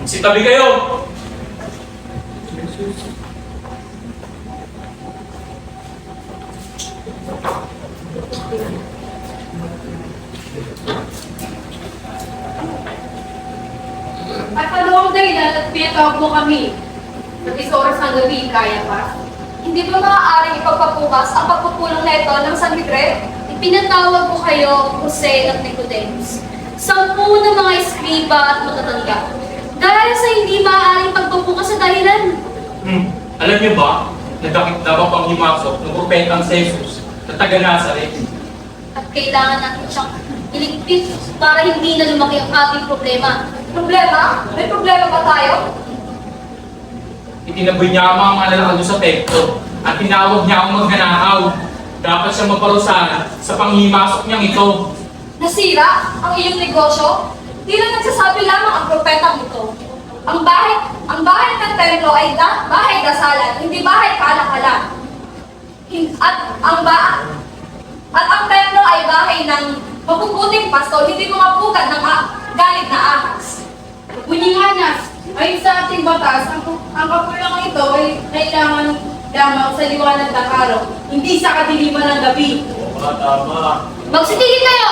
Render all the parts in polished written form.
Sitabi kayo! At ano ang dahilan at pinatawag mo kami? Sa oras ng gabi, kaya pa? Hindi ba maaaring ipagpapukas ang pagpupulong na ito ng San Miguel? Ipinatawag ko kayo, Jose at Nicodemus, 10 na mga eskriba at matatanda. Dahil sa hindi maaaring pagpapukas sa dahilan. Alam niyo ba, nagdakip labang pang himasok ng propetang si Jesus na taga Nazaret. At kailangan natin siyang iligpit para hindi na lumaki ang ating problema. Problema? May problema ba tayo? Itinaboy niya ang mga malalakad sa templo at tinawag niya akong magnanakaw. Dapat siya maparusahan sa panghimasok niyang ito. Nasira ang iyong negosyo? Tila nagsasabi lamang ang propetang ito. Ang bahay ng templo ay bahay dasalan, hindi bahay kalakalan. At ang templo ay bahay ng mapuputing pastol, hindi mga pugad ng galit na ahas. Bunyihanas, ayon sa ating batas, ang kapulangan ito ay kailangan lamang sa liwanag ng araw, hindi sa kadiliman ng gabi. Tama. Magsitigil kayo!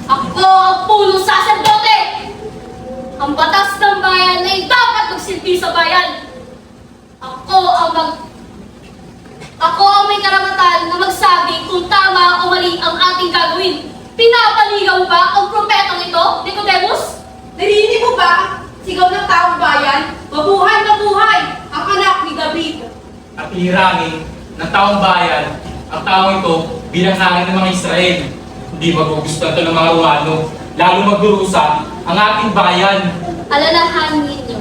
Ako ang punong saserdote! Ang batas ng bayan ay dapat magsilbi sa bayan. Ako ang may karapatan na magsabi kung tama o mali ang ating gagawin. Pinapaligaw ba ang propetang ito, Nicodemus? Narinig mo ba? Sigaw ng taong bayan, mabuhay na buhay ang anak ni David. At ihirangin ng taong bayan ang taong ito bilang hari ng mga Israel. Hindi magugustuhan ito ng mga Romano, lalo magdurusa ang ating bayan. Alalahanin ninyo,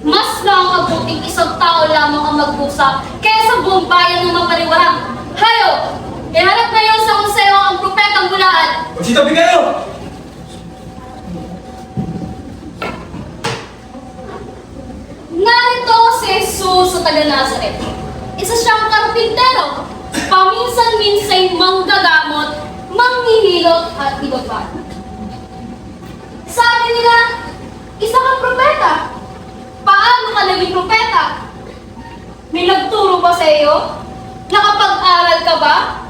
mas nakakabuting isang tao lamang ang magbusa kaysa buong bayan ng mapariwarang. Hayo! Iharap ngayon sa konseo ang propetang bulaan. Magsitabi kayo! Narito si Jesus sa taga Nazaret. Isa siyang karpintero, paminsan-minsay manggagamot, manghihilot at iba pa. Sabi nila, isa kang propeta. Paano ka naging propeta? May nagturo ba sa iyo? Nakapag-aral ka ba?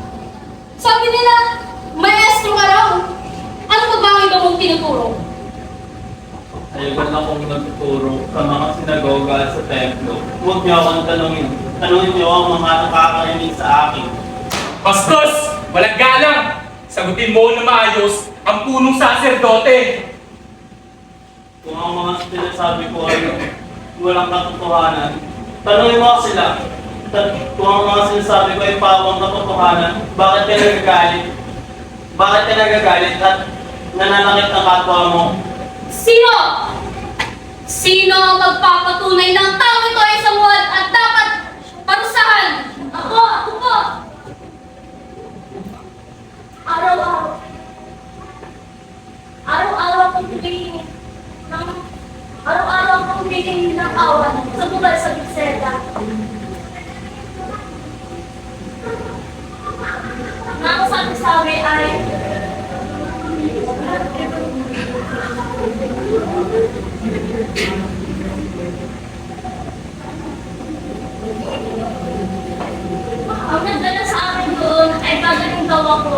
Sabi nila, maestro ka raw. Ano ba ba ang iba mong tinuturo? Ayun lang akong nagtuturo sa mga sinagoga at sa templo. Huwag niyo akong tanongin. Tanongin niyo ang mga nakakarinig sa akin. Bastos! Walang galang! Sagutin mo na maayos ang punong saserdote. Kung ang mga sinasabi ko ay walang katotohanan, tanongin mo sila. Kung ang mga sinasabi ko ay pawang katotohanan, bakit ka nagagalit? Bakit ka nagagalit at nananakit ang kapwa mo? Sino? Sino ang magpapatunay ng tao ito ay samuad at dapat parusahan? Ako po. Araw-araw. Araw-araw akong humihingi ng awan sa bugal sa Bitseda. Nga ako sabi ay ang nagdala sa akin doon ay gagaling daw ako.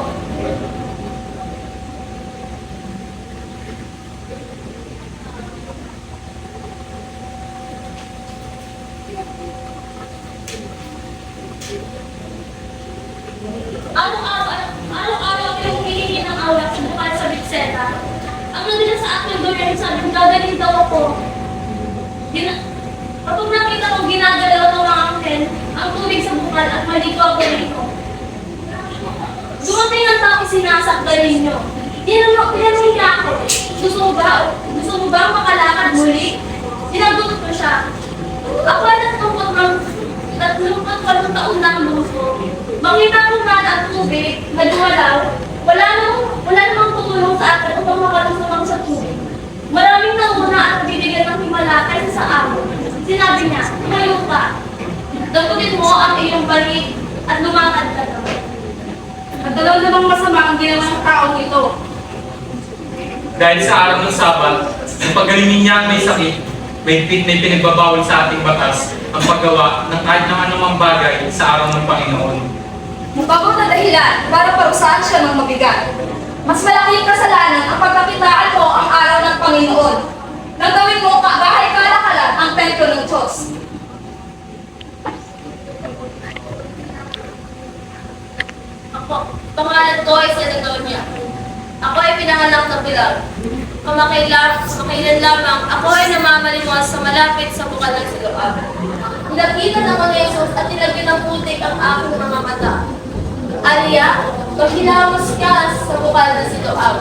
Araw-araw ako humihingi ng awat sa bukal sa Bitseda. Ang nandila sa akin doon ay sabi, gagaling daw ako. Kapag nakita kong ginagalaw ng mga angkel, ang tubig sa bukal at maligo ako rito. Dumating ang tao sinasaktan ninyo. Tinanong niya ako, gusto mo ba makalakad muli? Sinagot ko siya. Ako ay 38 taon na ang buso. Makita kong rana at tubig, nagwalaw, wala namang tutulong sa akin upang makalusong ako sa tubig. Damputin mo ang iyong balik at lumakad ka naman. At dalaw namang masama ang ginawa ng taong ito. Dahil sa araw ng Sabat, ang paggalingin niya ang may sakit, may pinagbabawal sa ating batas ang paggawa ng kahit ng anumang bagay sa araw ng Panginoon. Mabago na dahilan para parusahan siya ng mabigat. Mas malaking kasalanan ang pagkakitaan mo ang araw ng Panginoon. Nagawin mo bahay kalakalan ang templo ng Diyos. Ako, pangalan ko ay Senadonia. Ako ay pinanganak ng Pilar. Kamakailan lamang, ako ay namamalimos sa malapit sa bukal ng Siloam. Nilapitan ako ni Jesus at nilagyan ng putik ang aking mga mata. Aliyah, maghilamos ka sa bukal ng Siloam.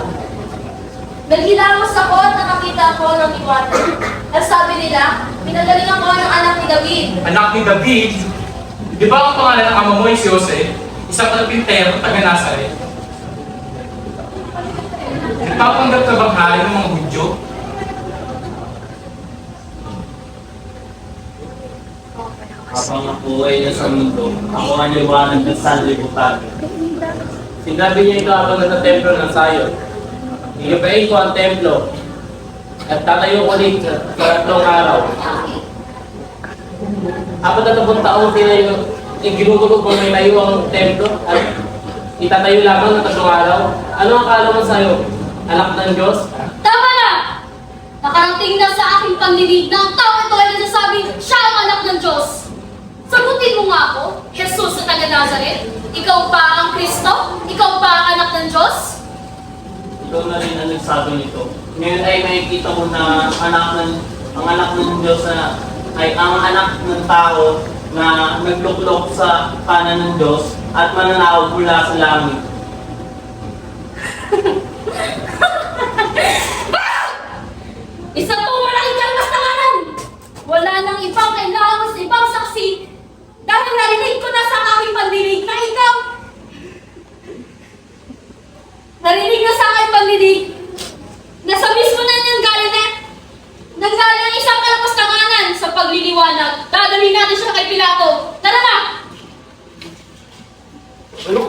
Naghilamos ako at nakakita ko ng liwanag. At sabi nila, pinagaling ako ng anak ni David. Anak ni David, di ba ang pangalan ng ama mo ay si Jose, isang karpintero taga Nazaret? Nagpapanggap ka bang hari ng mga Hudyo? Habang ako ay nasa mundo, ako ang liwanag ng sanlibutan. Sinabi niya ito habang nasa templo ng Sayon. Iibayin ko ang templo at tatayo ko ulit sa 3 araw. 40 taong ginugulog mo may layo ang templo at itatayo lamang ng 3 araw. Ano ang akala mo sa'yo? Anak ng Diyos? Tama na! Nakarating na sa aking pandinig na ang tao ito ay nagsasabing siya ang anak ng Diyos. Sagutin mo nga ako, Jesus sa taga Nazaret. Ikaw ba ang Kristo? Ikaw ba ang anak ng Diyos? Ikaw na rin ang nagsabi nito. Ngayon ay makikita mo na ang anak ng Diyos na ay ang anak ng tao na nagluklok sa kanan ng Diyos at mananaog mula sa langit. Isang pong malaking kalmastanganan! Wala nang ibang kailangan sa ibang saksi dahil narinig ko na sa aking pandinig na ikaw. Narinig na sa aking pandinig na sa mismo na niyang galing nanggaling ang isang kalmastanganan sa pagliliwanag. Dadalhin natin siya kay Pilato. Tara na! Ano?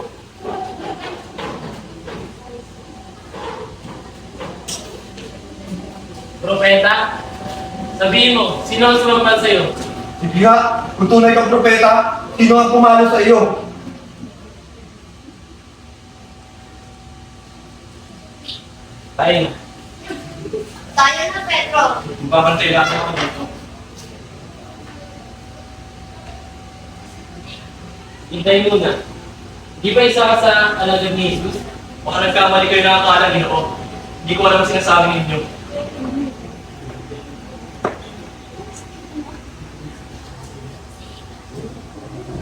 Propeta, sabihin mo, sino ang sumampan sa'yo? Sige nga, kung tunay kang propeta, sino ang pumalo sa iyo? Tayo na. Tayo na, Pedro. Babantay lang ako dito. Hintayin mo na. Di ba isa ka sa alagad ni Jesus? Baka nagkamali kayo ng akala, Ginoo. Hindi ko alam ang sinasabi ninyo.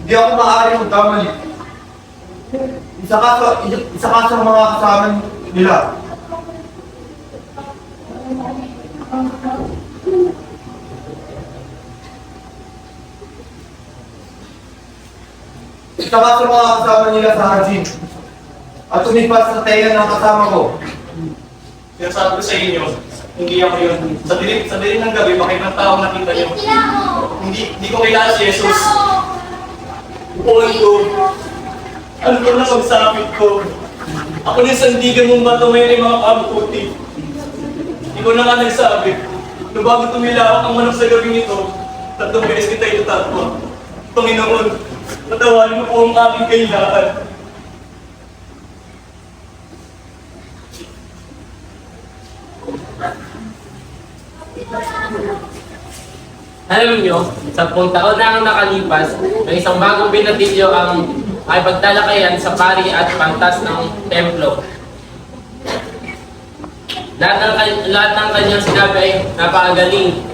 Hindi ako maaaring magkamali. Isa ka sa mga kasama nila. Isa ka sa mga kasama nila sa Hajin. At tumipas sa tenga ng kasama ko. Sinasabi ko sa inyo, hindi ako yun. Sa dilim ng gabi, bakit ng taong nakita niyo? Hindi ko kailangan si Jesus. Buwan ko. Ano ko na pagsapit ko? Ako na sandigan mong matumayan yung mga kamputi. Hindi ko na nga nagsabi. Nung bago tumilawak ang manok sa gabing ito, 3 beses kita itatwa. Panginoon, patawarin mo po ang aking kailangan. Alam niyo, 10 taon na ang nakalipas, may isang bagong binatilyo ang ay pagtalakayan sa pari at pantas ng templo. Lahat ng kanyang sinabi ay napakagaling.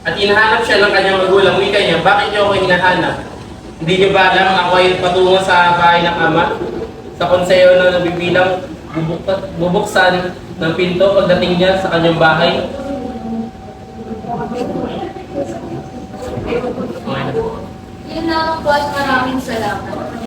At hinahanap siya ng kanyang magulang. Wika niya, bakit niyo ako hinahanap? Hindi niyo ba alam ako ay patungo sa bahay ng ama? Sa konseyo na nabibilang bubuksan ng pinto pagdating niya sa kanyang bahay. Yun lang po at maraming salamat.